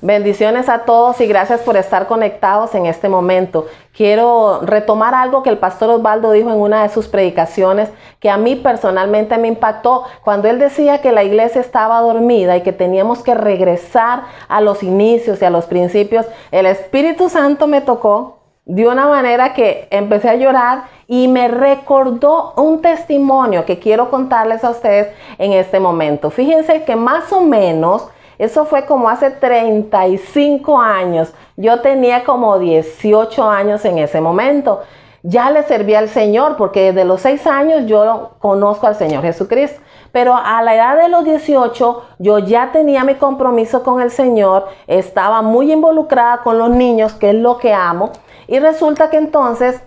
Bendiciones a todos y gracias por estar conectados en este momento. Quiero retomar algo que el pastor Osvaldo dijo en una de sus predicaciones que a mí personalmente me impactó cuando él decía que la iglesia estaba dormida y que teníamos que regresar a los inicios y a los principios. El Espíritu Santo me tocó de una manera que empecé a llorar y me recordó un testimonio que quiero contarles a ustedes en este momento. Fíjense que más o menos eso fue como hace 35 años. Yo tenía como 18 años en ese momento. Ya le servía al Señor porque desde los 6 años yo conozco al Señor Jesucristo. Pero a la edad de los 18 yo ya tenía mi compromiso con el Señor. Estaba muy involucrada con los niños, que es lo que amo. Y resulta que entonces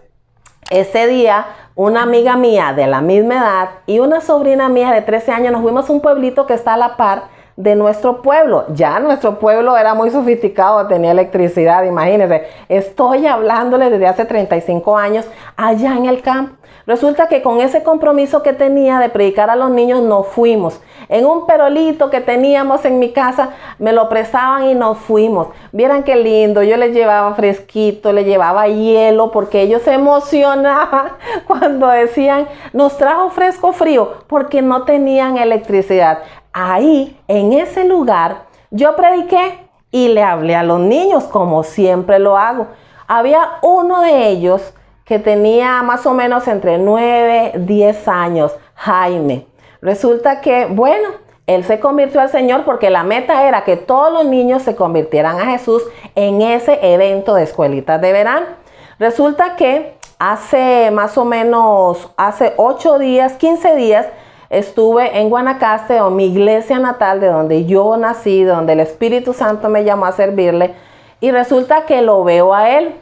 ese día una amiga mía de la misma edad y una sobrina mía de 13 años nos fuimos a un pueblito que está a la par de nuestro pueblo. Ya nuestro pueblo era muy sofisticado, tenía electricidad, imagínense. Estoy hablándole desde hace 35 años allá en el campo. Resulta que con ese compromiso que tenía de predicar a los niños nos fuimos. En un perolito que teníamos en mi casa me lo prestaban y nos fuimos. Vieran qué lindo, yo les llevaba fresquito, les llevaba hielo porque ellos se emocionaban cuando decían nos trajo fresco frío porque no tenían electricidad. Ahí, en ese lugar, yo prediqué y le hablé a los niños, como siempre lo hago. Había uno de ellos que tenía más o menos entre 9, 10 años, Jaime. Resulta que, bueno, él se convirtió al Señor porque la meta era que todos los niños se convirtieran a Jesús en ese evento de escuelitas de verano. Resulta que hace más o menos, hace 8 días, 15 días, estuve en Guanacaste, o mi iglesia natal, de donde yo nací, donde el Espíritu Santo me llamó a servirle, y resulta que lo veo a él.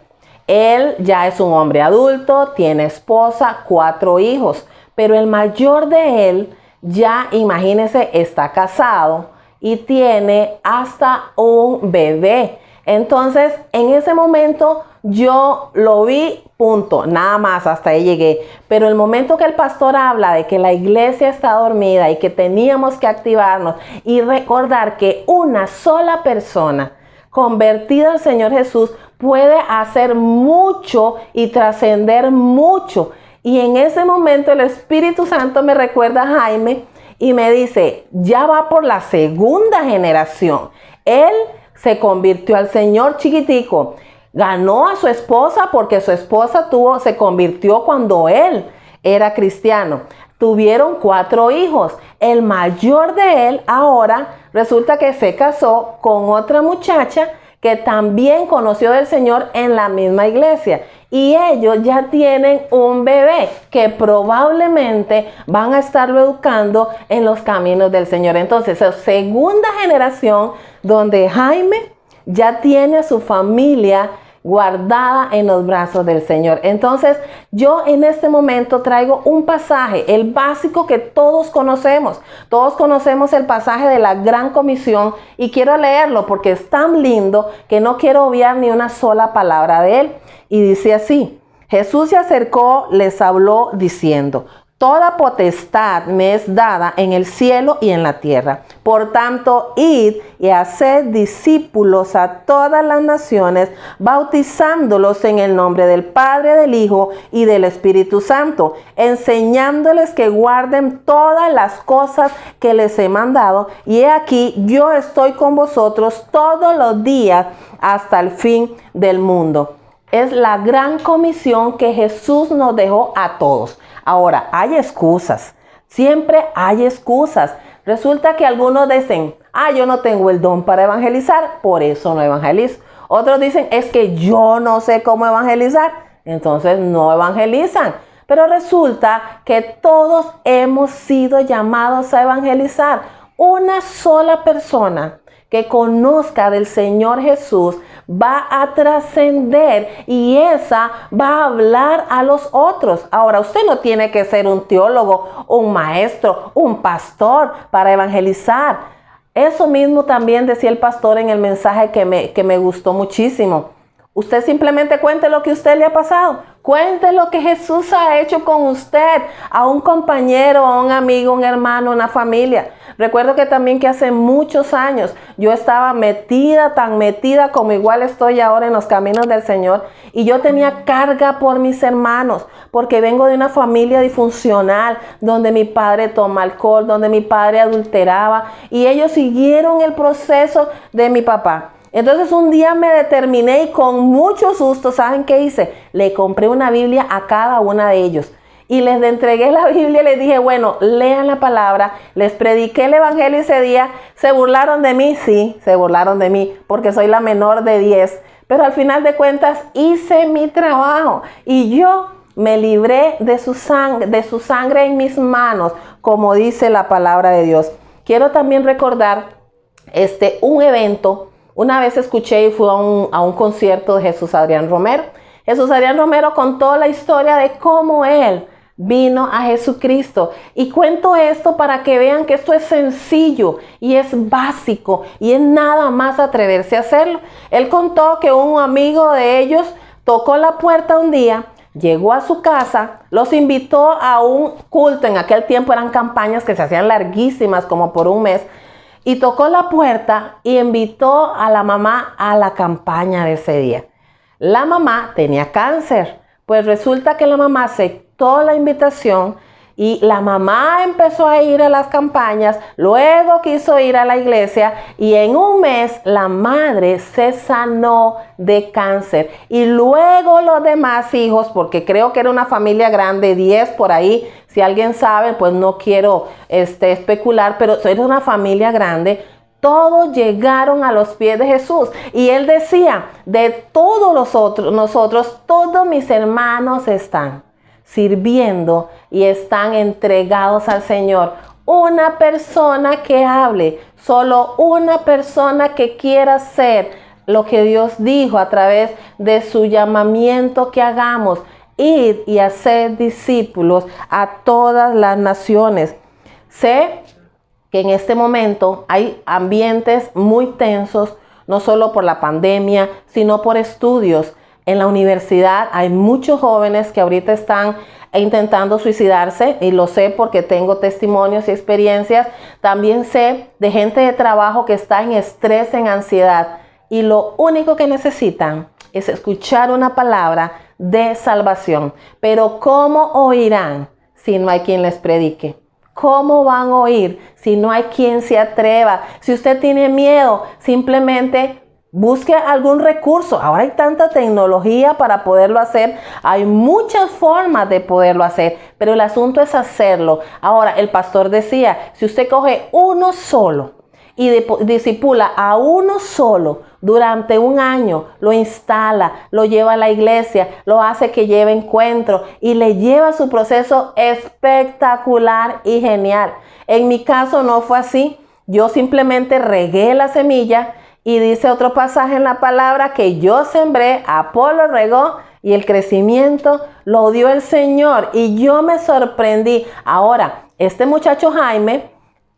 Él ya es un hombre adulto, tiene esposa, 4 hijos, pero el mayor de él, ya imagínense, está casado y tiene hasta un bebé. Entonces, en ese momento yo lo vi, punto, nada más, hasta ahí llegué. Pero el momento que el pastor habla de que la iglesia está dormida y que teníamos que activarnos y recordar que una sola persona convertida al Señor Jesús puede hacer mucho y trascender mucho. Y en ese momento el Espíritu Santo me recuerda a Jaime y me dice, ya va por la segunda generación. Él se convirtió al Señor chiquitico. Ganó a su esposa porque su esposa se convirtió cuando él era cristiano. Tuvieron 4 hijos. El mayor de él ahora resulta que se casó con otra muchacha que también conoció del Señor en la misma iglesia. Y ellos ya tienen un bebé que probablemente van a estarlo educando en los caminos del Señor. Entonces, es segunda generación donde Jaime ya tiene a su familia guardada en los brazos del Señor. Entonces, yo en este momento traigo un pasaje, el básico que todos conocemos. Todos conocemos el pasaje de la Gran Comisión y quiero leerlo porque es tan lindo que no quiero obviar ni una sola palabra de él. Y dice así: Jesús se acercó, les habló diciendo: toda potestad me es dada en el cielo y en la tierra. Por tanto, id y haced discípulos a todas las naciones, bautizándolos en el nombre del Padre, del Hijo y del Espíritu Santo, enseñándoles que guarden todas las cosas que les he mandado. Y he aquí, yo estoy con vosotros todos los días hasta el fin del mundo. Es la gran comisión que Jesús nos dejó a todos. Ahora, hay excusas. Siempre hay excusas. Resulta que algunos dicen, yo no tengo el don para evangelizar, por eso no evangelizo. Otros dicen, es que yo no sé cómo evangelizar, entonces no evangelizan. Pero resulta que todos hemos sido llamados a evangelizar. Una sola persona que conozca del Señor Jesús va a trascender y esa va a hablar a los otros. Ahora, usted no tiene que ser un teólogo, un maestro, un pastor para evangelizar. Eso mismo también decía el pastor en el mensaje que me gustó muchísimo. Usted simplemente cuente lo que a usted le ha pasado. Cuente lo que Jesús ha hecho con usted, a un compañero, a un amigo, un hermano, una familia. Recuerdo que también que hace muchos años yo estaba metida, tan metida como igual estoy ahora en los caminos del Señor, y yo tenía carga por mis hermanos, porque vengo de una familia disfuncional, donde mi padre toma alcohol, donde mi padre adulteraba, y ellos siguieron el proceso de mi papá. Entonces un día me determiné y con mucho susto, ¿saben qué hice? Le compré una Biblia a cada una de ellos. Y les entregué la Biblia y les dije, bueno, lean la palabra. Les prediqué el evangelio ese día. ¿Se burlaron de mí? Sí, se burlaron de mí porque soy la menor de 10. Pero al final de cuentas hice mi trabajo y yo me libré de su sangre en mis manos, como dice la palabra de Dios. Quiero también recordar un evento. Una vez escuché y fui a un concierto de Jesús Adrián Romero. Jesús Adrián Romero contó la historia de cómo él vino a Jesucristo. Y cuento esto para que vean que esto es sencillo y es básico y es nada más atreverse a hacerlo. Él contó que un amigo de ellos tocó la puerta un día, llegó a su casa, los invitó a un culto. En aquel tiempo eran campañas que se hacían larguísimas, como por un mes. Y tocó la puerta y invitó a la mamá a la campaña de ese día. La mamá tenía cáncer, pues resulta que la mamá aceptó la invitación y la mamá empezó a ir a las campañas, luego quiso ir a la iglesia y en un mes la madre se sanó de cáncer. Y luego los demás hijos, porque creo que era una familia grande, 10 por ahí, si alguien sabe, pues no quiero especular, pero era una familia grande. Todos llegaron a los pies de Jesús. Y él decía, de todos nosotros, todos mis hermanos están sirviendo y están entregados al Señor. Una persona que hable, solo una persona que quiera hacer lo que Dios dijo a través de su llamamiento que hagamos. Ir y hacer discípulos a todas las naciones. Sé que en este momento hay ambientes muy tensos, no solo por la pandemia, sino por estudios. En la universidad hay muchos jóvenes que ahorita están intentando suicidarse, y lo sé porque tengo testimonios y experiencias. También sé de gente de trabajo que está en estrés, en ansiedad, y lo único que necesitan es escuchar una palabra de salvación. Pero ¿cómo oirán si no hay quien les predique? ¿Cómo van a oír si no hay quien se atreva? Si usted tiene miedo, simplemente busque algún recurso. Ahora hay tanta tecnología para poderlo hacer. Hay muchas formas de poderlo hacer, pero el asunto es hacerlo. Ahora, el pastor decía, si usted coge uno solo y discipula a uno solo durante un año, lo instala, lo lleva a la iglesia, lo hace que lleve encuentro y le lleva su proceso espectacular y genial. En mi caso no fue así. Yo simplemente regué la semilla y dice otro pasaje en la palabra que yo sembré, Apolo regó y el crecimiento lo dio el Señor, y yo me sorprendí. Ahora, este muchacho Jaime,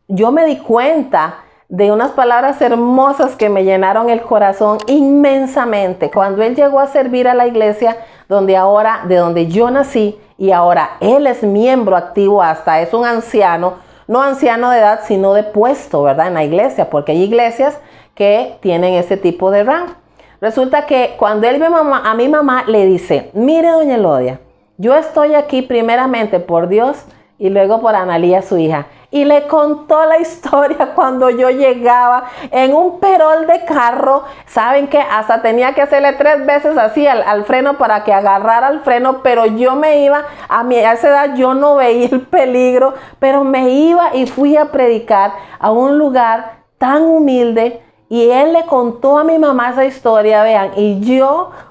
yo me di cuenta de unas palabras hermosas que me llenaron el corazón inmensamente cuando él llegó a servir a la iglesia de donde yo nací, y ahora él es miembro activo, hasta es un anciano, no anciano de edad, sino de puesto, ¿verdad? En la iglesia, porque hay iglesias que tienen ese tipo de rango. Resulta que cuando él ve a mi mamá, le dice, mire doña Elodia, yo estoy aquí primeramente por Dios y luego por Analía, su hija. Y le contó la historia cuando yo llegaba en un perol de carro. ¿Saben qué? Hasta tenía que hacerle 3 veces así al freno para que agarrara el freno, pero yo me iba, a esa edad yo no veía el peligro, pero me iba y fui a predicar a un lugar tan humilde. Y él le contó a mi mamá esa historia, vean, y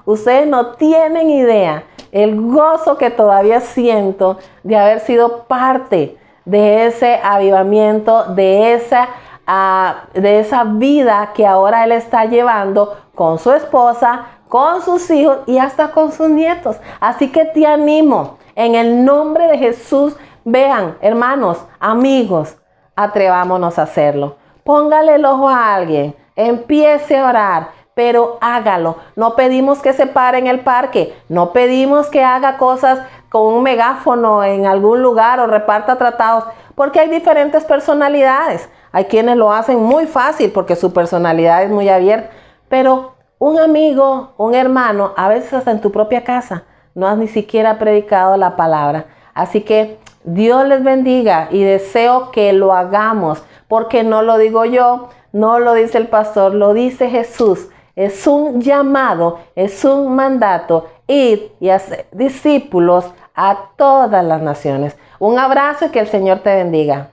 ustedes no tienen idea el gozo que todavía siento de haber sido parte de ese avivamiento, de esa vida que ahora él está llevando con su esposa, con sus hijos y hasta con sus nietos. Así que te animo, en el nombre de Jesús, vean, hermanos, amigos, atrevámonos a hacerlo. Póngale el ojo a alguien, empiece a orar, pero hágalo. No pedimos que se pare en el parque, no pedimos que haga cosas con un megáfono en algún lugar o reparta tratados, porque hay diferentes personalidades. Hay quienes lo hacen muy fácil porque su personalidad es muy abierta, pero un amigo, un hermano, a veces hasta en tu propia casa, no has ni siquiera predicado la palabra. Así que Dios les bendiga y deseo que lo hagamos, porque no lo digo yo, no lo dice el pastor, lo dice Jesús. Es un llamado, es un mandato, ir y hacer discípulos a todas las naciones. Un abrazo y que el Señor te bendiga.